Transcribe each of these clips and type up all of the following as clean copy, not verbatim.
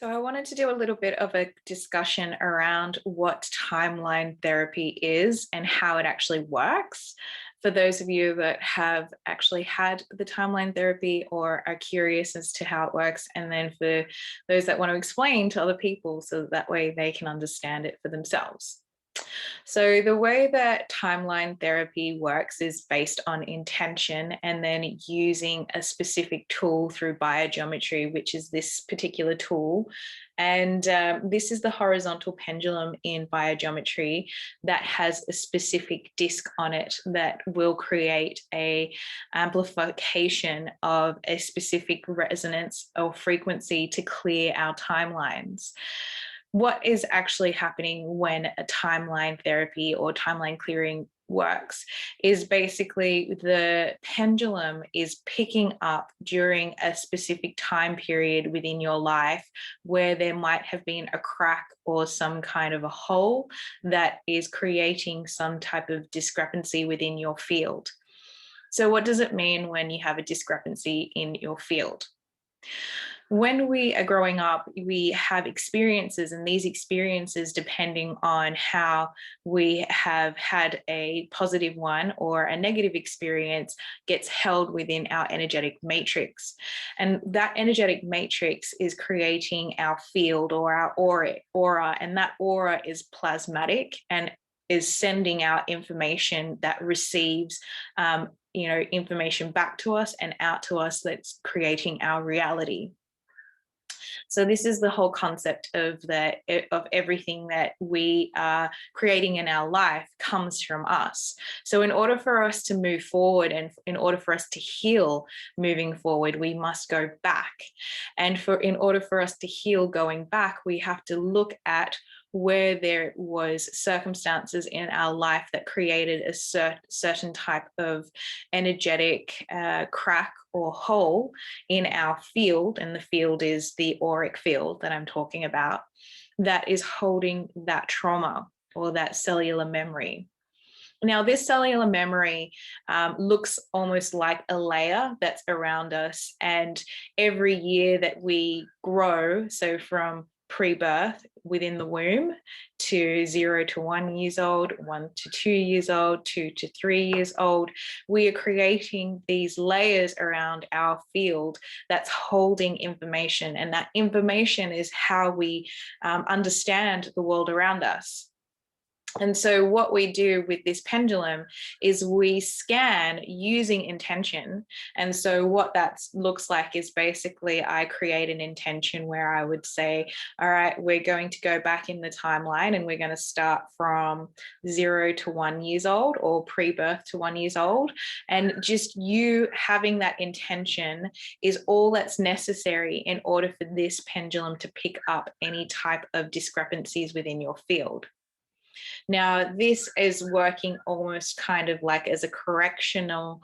So I wanted to do a little bit of a discussion around what timeline therapy is and how it actually works. For those of you that have actually had the timeline therapy or are curious as to how it works, and then for those that want to explain to other people so that way they can understand it for themselves. So, the way that timeline therapy works is based on intention and then using a specific tool through biogeometry, which is this particular tool. And this is the horizontal pendulum in biogeometry that has a specific disc on it that will create a amplification of a specific resonance or frequency to clear our timelines. What is actually happening when a timeline therapy or timeline clearing works is basically the pendulum is picking up during a specific time period within your life where there might have been a crack or some kind of a hole that is creating some type of discrepancy within your field. So, what does it mean when you have a discrepancy in your field? When we are growing up, we have experiences, and these experiences, depending on how we have had a positive one or a negative experience, gets held within our energetic matrix. And that energetic matrix is creating our field or our aura, and that aura is plasmatic and is sending out information that receives information back to us and out to us that's creating our reality. So this is the whole concept of everything that we are creating in our life comes from us. So in order for us to move forward and in order for us to heal moving forward, we must go back. And in order for us to heal going back, we have to look at where there was circumstances in our life that created a certain type of energetic crack or hole in our field, and the field is the auric field that I'm talking about, that is holding that trauma or that cellular memory. Now, this cellular memory looks almost like a layer that's around us, and every year that we grow, so from pre-birth within the womb to 0 to 1 years old, 1 to 2 years old, 2 to 3 years old, we are creating these layers around our field that's holding information. And that information is how we understand the world around us. And so what we do with this pendulum is we scan using intention. And so what that looks like is basically I create an intention where I would say, all right, we're going to go back in the timeline and we're going to start from 0 to 1 years old or pre-birth to 1 years old. And just you having that intention is all that's necessary in order for this pendulum to pick up any type of discrepancies within your field. Now, this is working almost kind of like as a correctional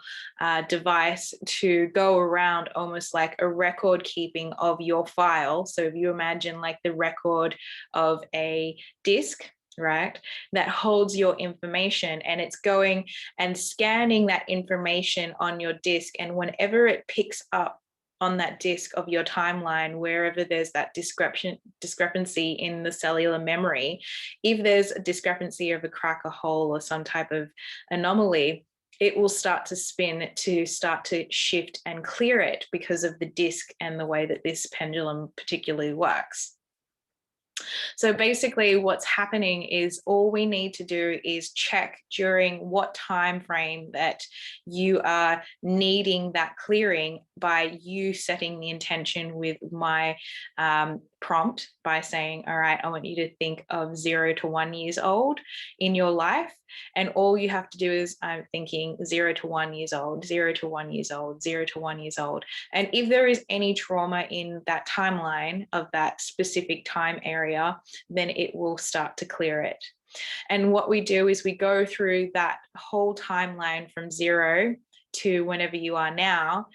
device to go around almost like a record keeping of your file. So if you imagine like the record of a disk, right, that holds your information, and it's going and scanning that information on your disk. And whenever it picks up on that disk of your timeline, wherever there's that discrepancy in the cellular memory, if there's a discrepancy of a crack, a hole, or some type of anomaly, it will start to spin to start to shift and clear it because of the disk and the way that this pendulum particularly works. So basically what's happening is all we need to do is check during what time frame that you are needing that clearing by you setting the intention with my prompt by saying, all right, I want you to think of 0 to 1 years old in your life. And all you have to do is I'm thinking 0 to 1 years old, 0 to 1 years old, 0 to 1 years old. And if there is any trauma in that timeline of that specific time area, then it will start to clear it. And what we do is we go through that whole timeline from 0 to whenever you are now,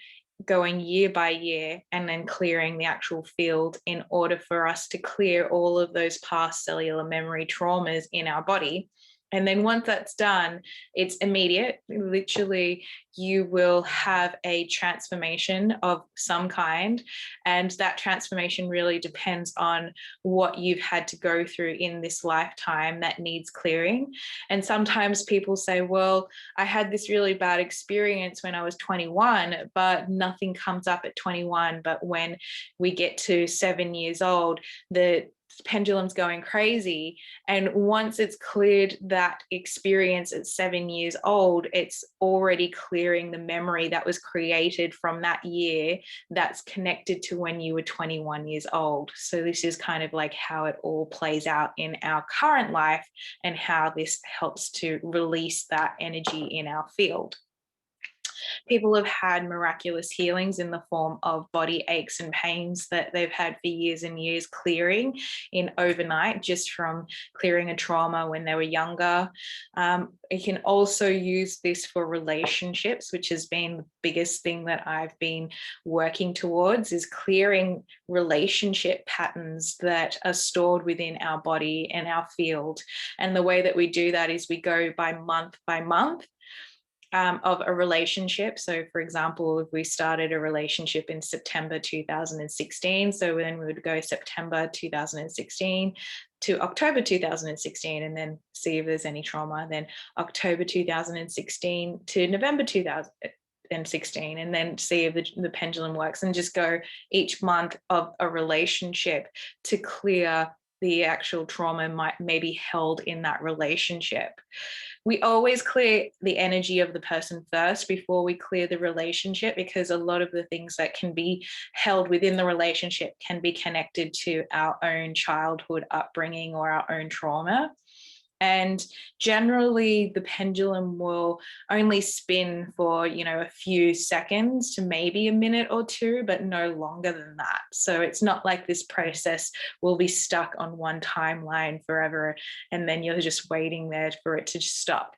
going year by year, and then clearing the actual field in order for us to clear all of those past cellular memory traumas in our body And then once that's done, it's immediate. Literally, you will have a transformation of some kind. And that transformation really depends on what you've had to go through in this lifetime that needs clearing. And sometimes people say, well, I had this really bad experience when I was 21, but nothing comes up at 21. But when we get to 7 years old, the pendulum's going crazy. And once it's cleared that experience at 7 years old, it's already clearing the memory that was created from that year that's connected to when you were 21 years old. So this is kind of like how it all plays out in our current life and how this helps to release that energy in our field. People have had miraculous healings in the form of body aches and pains that they've had for years and years clearing in overnight, just from clearing a trauma when they were younger. You can also use this for relationships, which has been the biggest thing that I've been working towards, is clearing relationship patterns that are stored within our body and our field. And the way that we do that is we go by month of a relationship. So for example, if we started a relationship in September 2016, so then we would go September 2016 to October 2016 and then see if there's any trauma, then October 2016 to November 2016, and then see if the pendulum works, and just go each month of a relationship to clear the actual trauma may be held in that relationship. We always clear the energy of the person first before we clear the relationship, because a lot of the things that can be held within the relationship can be connected to our own childhood upbringing or our own trauma. And generally, the pendulum will only spin for, a few seconds to maybe a minute or two, but no longer than that. So it's not like this process will be stuck on one timeline forever, and then you're just waiting there for it to stop.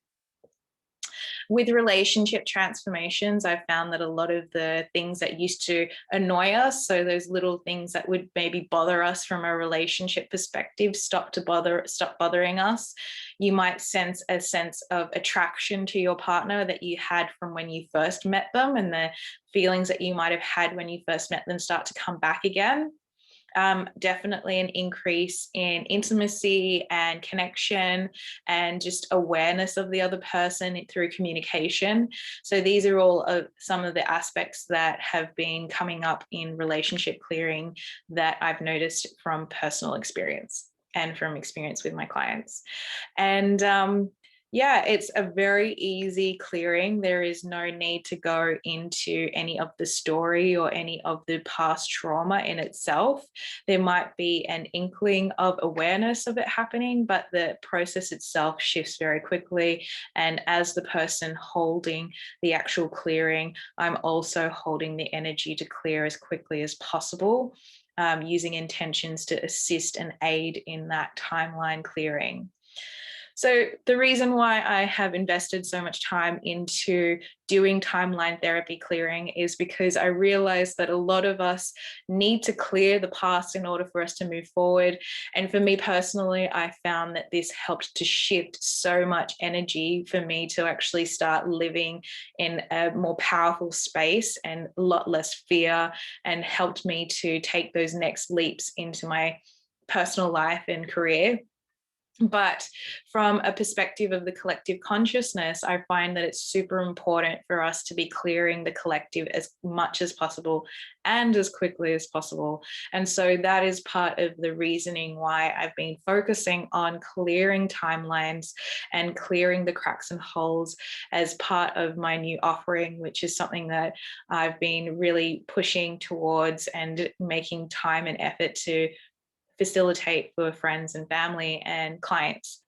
With relationship transformations, I've found that a lot of the things that used to annoy us, so those little things that would maybe bother us from a relationship perspective, stop bothering us. You might sense a sense of attraction to your partner that you had from when you first met them, and the feelings that you might have had when you first met them start to come back again. Definitely an increase in intimacy and connection and just awareness of the other person through communication. So these are all some of the aspects that have been coming up in relationship clearing that I've noticed from personal experience and from experience with my clients. And yeah, it's a very easy clearing. There is no need to go into any of the story or any of the past trauma in itself. There might be an inkling of awareness of it happening, but the process itself shifts very quickly. And as the person holding the actual clearing, I'm also holding the energy to clear as quickly as possible, using intentions to assist and aid in that timeline clearing. So the reason why I have invested so much time into doing timeline therapy clearing is because I realized that a lot of us need to clear the past in order for us to move forward. And for me personally, I found that this helped to shift so much energy for me to actually start living in a more powerful space and a lot less fear, and helped me to take those next leaps into my personal life and career. But from a perspective of the collective consciousness, I find that it's super important for us to be clearing the collective as much as possible and as quickly as possible. And so that is part of the reasoning why I've been focusing on clearing timelines and clearing the cracks and holes as part of my new offering, which is something that I've been really pushing towards and making time and effort to facilitate for friends and family and clients.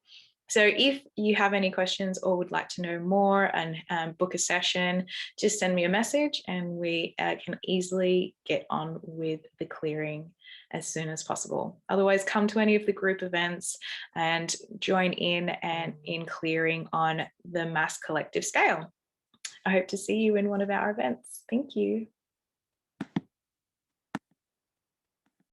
So if you have any questions or would like to know more and book a session, just send me a message and we can easily get on with the clearing as soon as possible. Otherwise, come to any of the group events and join in clearing on the mass collective scale. I hope to see you in one of our events. Thank you.